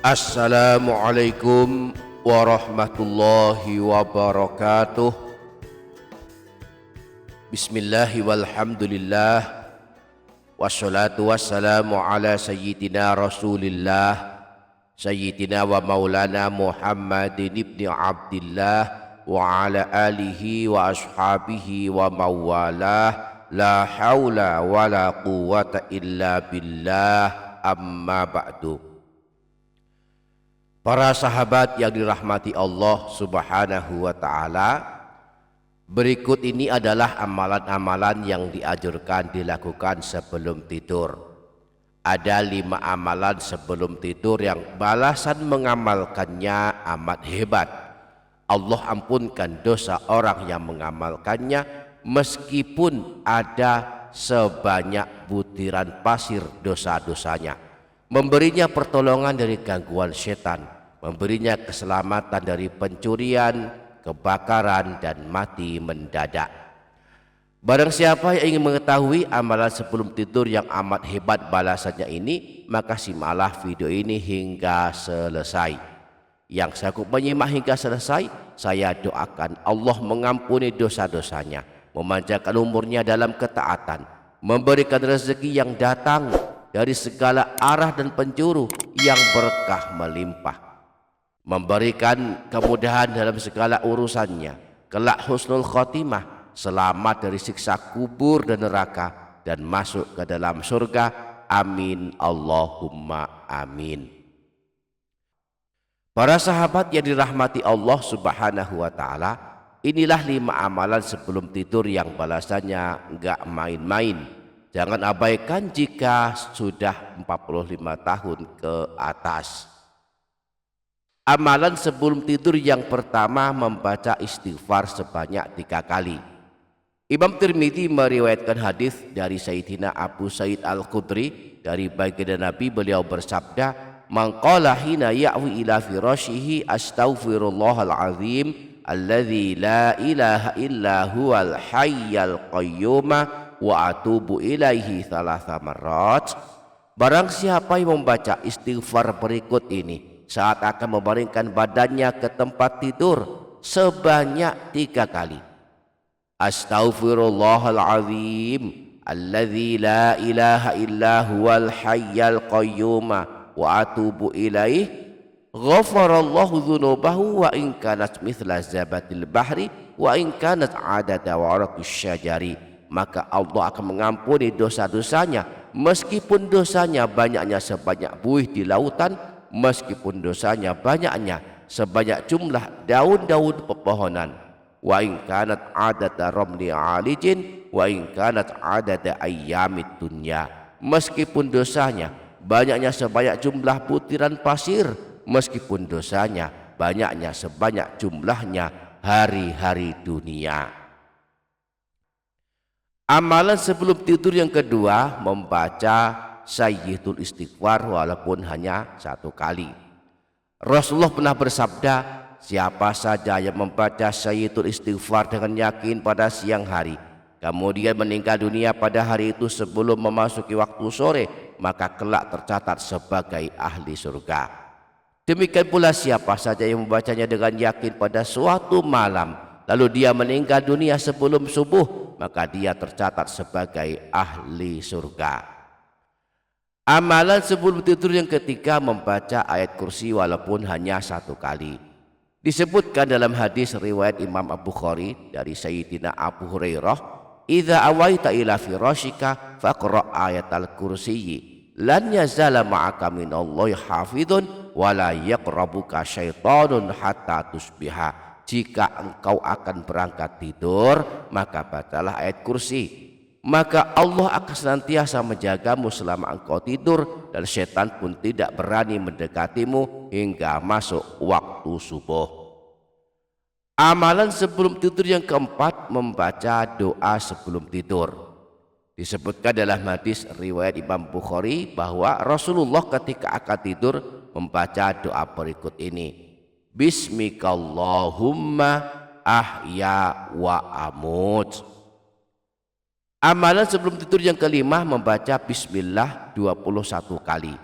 Assalamualaikum warahmatullahi wabarakatuh. Bismillahi walhamdulillah, wassalatu wassalamu ala sayyidina rasulillah, sayyidina wa maulana Muhammadin ibni Abdillah wa ala alihi wa ashabihi wa mawalah. La hawla wa la quwwata illa billah, amma ba'du. Para sahabat yang dirahmati Allah Subhanahu wa ta'ala, berikut ini adalah amalan-amalan yang dianjurkan dilakukan sebelum tidur. Ada 5 amalan sebelum tidur yang balasan mengamalkannya amat hebat. Allah ampunkan dosa orang yang mengamalkannya meskipun ada sebanyak butiran pasir dosa-dosanya. Memberinya pertolongan dari gangguan setan, memberinya keselamatan dari pencurian, kebakaran, dan mati mendadak. Barang siapa yang ingin mengetahui amalan sebelum tidur yang amat hebat balasannya ini, maka simaklah video ini hingga selesai. Yang sanggup menyimak hingga selesai, saya doakan Allah mengampuni dosa-dosanya, memanjangkan umurnya dalam ketaatan, memberikan rezeki yang datang dari segala arah dan penjuru yang berkah melimpah, memberikan kemudahan dalam segala urusannya, kelak husnul khotimah, selamat dari siksa kubur dan neraka, dan masuk ke dalam surga. Amin Allahumma amin. Para sahabat yang dirahmati Allah Subhanahu wa ta'ala, inilah 5 amalan sebelum tidur yang balasannya enggak main-main. Jangan abaikan jika sudah 45 tahun ke atas. Amalan sebelum tidur yang pertama, membaca istighfar sebanyak 3 kali. Imam Tirmidzi meriwayatkan hadis dari Sayyidina Abu Sa'id Al-Khudri dari baginda Nabi, beliau bersabda, "Man qala hina ya'wi ila firashihi astaghfirullahal azim alladzi la ilaha illa huwal hayyal qayyum wa atubu ilaihi thalatha marrat." Barang siapa yang membaca istighfar berikut ini saat akan membaringkan badannya ke tempat tidur sebanyak 3 kali. Astaghfirullahalazim alladzi la ilaha illa huwal hayyal qayyum wa atubu ilaihi ghafarallahu dzunubahu wa in kanat mithla zabatil bahri wa in kanat adada waraqis syajari. Maka Allah akan mengampuni dosa-dosanya meskipun dosanya banyaknya sebanyak buih di lautan, meskipun dosanya banyaknya sebanyak jumlah daun-daun pepohonan. Wa in kanat adada ramli alijin wa in kanat adada ayyamid dunya. Meskipun dosanya banyaknya sebanyak jumlah butiran pasir, meskipun dosanya banyaknya sebanyak jumlahnya hari-hari dunia. Amalan sebelum tidur yang kedua, membaca sayyidul istighfar walaupun hanya 1 kali. Rasulullah pernah bersabda, siapa saja yang membaca sayyidul istighfar dengan yakin pada siang hari, kemudian meninggal dunia pada hari itu sebelum memasuki waktu sore, maka kelak tercatat sebagai ahli surga. Demikian pula siapa saja yang membacanya dengan yakin pada suatu malam, lalu dia meninggal dunia sebelum subuh, maka dia tercatat sebagai ahli surga. Amalan sebelum tidur yang ketiga, membaca ayat kursi walaupun hanya 1 kali. Disebutkan dalam hadis riwayat Imam Al-Bukhari dari Sayyidina Abu Hurairah, "Idza awaita ila firashika faqra ayatal kursiyyi lan yazala ma'aka minallahi hafidhun wa la yaqrabuka syaitanun hatta tusbiha." Jika engkau akan berangkat tidur, maka bacalah ayat kursi, maka Allah akan senantiasa menjagamu selama engkau tidur, dan setan pun tidak berani mendekatimu hingga masuk waktu subuh. Amalan sebelum tidur yang keempat, membaca doa sebelum tidur. Disebutkan dalam hadis riwayat Imam Bukhari bahwa Rasulullah ketika akan tidur membaca doa berikut ini, Bismikallahumma ahya wa amut. Amalan sebelum tidur yang kelima, membaca bismillah 21 kali.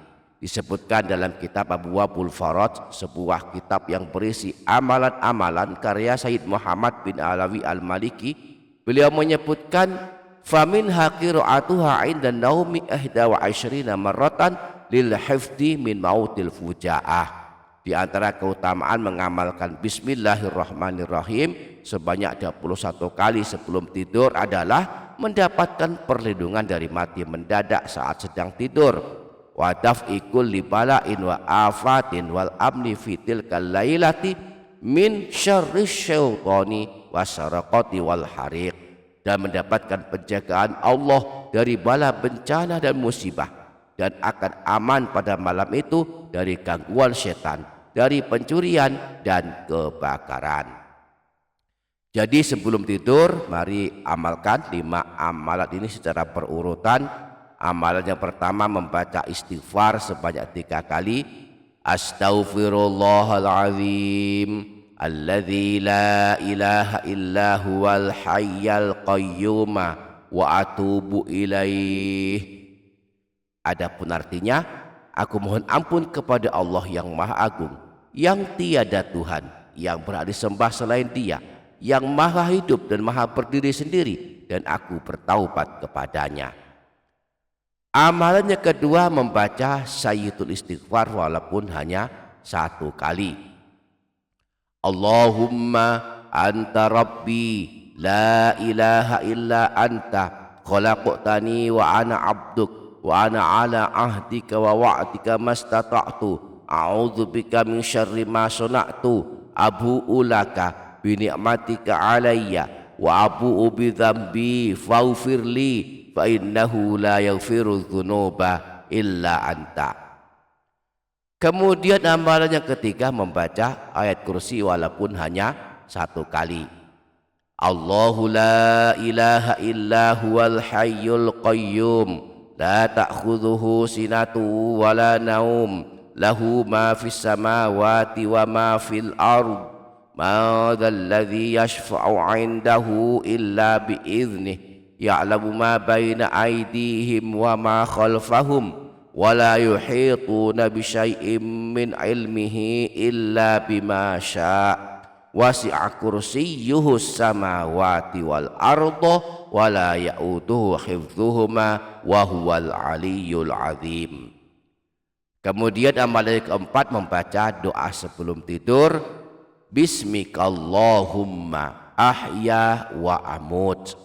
Disebutkan dalam kitab Abwaabul Faraj, sebuah kitab yang berisi amalan-amalan karya Sayyid Muhammad bin Alawi Al-Maliki. Beliau menyebutkan famin qiraatuha 'inda naumi 21 marratan lil hifdi min mautil fujaah. Di antara keutamaan mengamalkan bismillahirrahmanirrahim sebanyak 21 kali sebelum tidur adalah mendapatkan perlindungan dari mati mendadak saat sedang tidur. Wa daf'ikul libala'in wa afatin wal amni fitil kalailati min syarri syaitani wasarakati wal hariq, dan mendapatkan penjagaan Allah dari bala bencana dan musibah, dan akan aman pada malam itu dari gangguan setan, dari pencurian dan kebakaran. Jadi sebelum tidur mari amalkan 5 amalan ini secara berurutan. Amalan yang pertama membaca istighfar sebanyak 3 kali. Astaghfirullahaladzim alladzi la ilaha illa huwal hayyal qayyum wa atubu ilaih. Adapun artinya, aku mohon ampun kepada Allah yang Maha Agung, yang tiada Tuhan yang berhak disembah selain Dia, yang Maha hidup dan Maha berdiri sendiri, dan aku bertaubat kepadanya. Amalan yang kedua membaca Sayyitul Istighfar walaupun hanya 1 kali. Allahumma anta rabbi la ilaha illa anta khalaqtani wa ana abduk wa ana ala ahdika wa wa'dika mastata'tu a'udzubika min syarri ma sana'tu abu'u laka bi ni'matika alayya wa abu'u bi dzambi faghfirli fa innahu la yaghfiru dzunuba illa anta. Kemudian amalan yang ketiga membaca ayat kursi walaupun hanya 1 kali. Allahu la ilaha illa huwal hayyul qayyum la ta'khudhuhu sinatu wa la naum lahu ma fis samawati wa ma fil ard ma dzal ladzi yashfa'u 'indahu illa bi idznihi ya'lamu ma baina aydihim wa ma khalfahum wa la yuhituna bi syai'in min ilmihi illa bima syaa' wasi'a kursiyyuhu samawati wal arda wa la ya'uduhu hifdzuhuma wa huwal aliyyul azim. Kemudian amalan yang keempat membaca doa sebelum tidur, bismikallahumma ahya wa amut.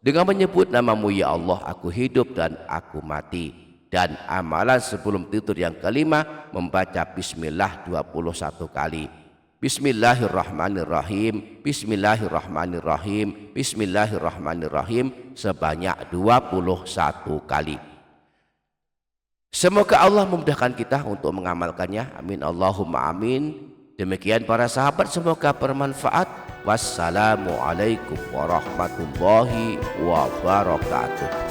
Dengan menyebut namamu ya Allah, aku hidup dan aku mati. Dan amalan sebelum tidur yang kelima membaca bismillah 21 kali. Bismillahirrahmanirrahim, bismillahirrahmanirrahim, bismillahirrahmanirrahim sebanyak 21 kali. Semoga Allah memudahkan kita untuk mengamalkannya. Amin Allahumma amin. Demikian para sahabat, semoga bermanfaat. Wassalamualaikum warahmatullahi wabarakatuh.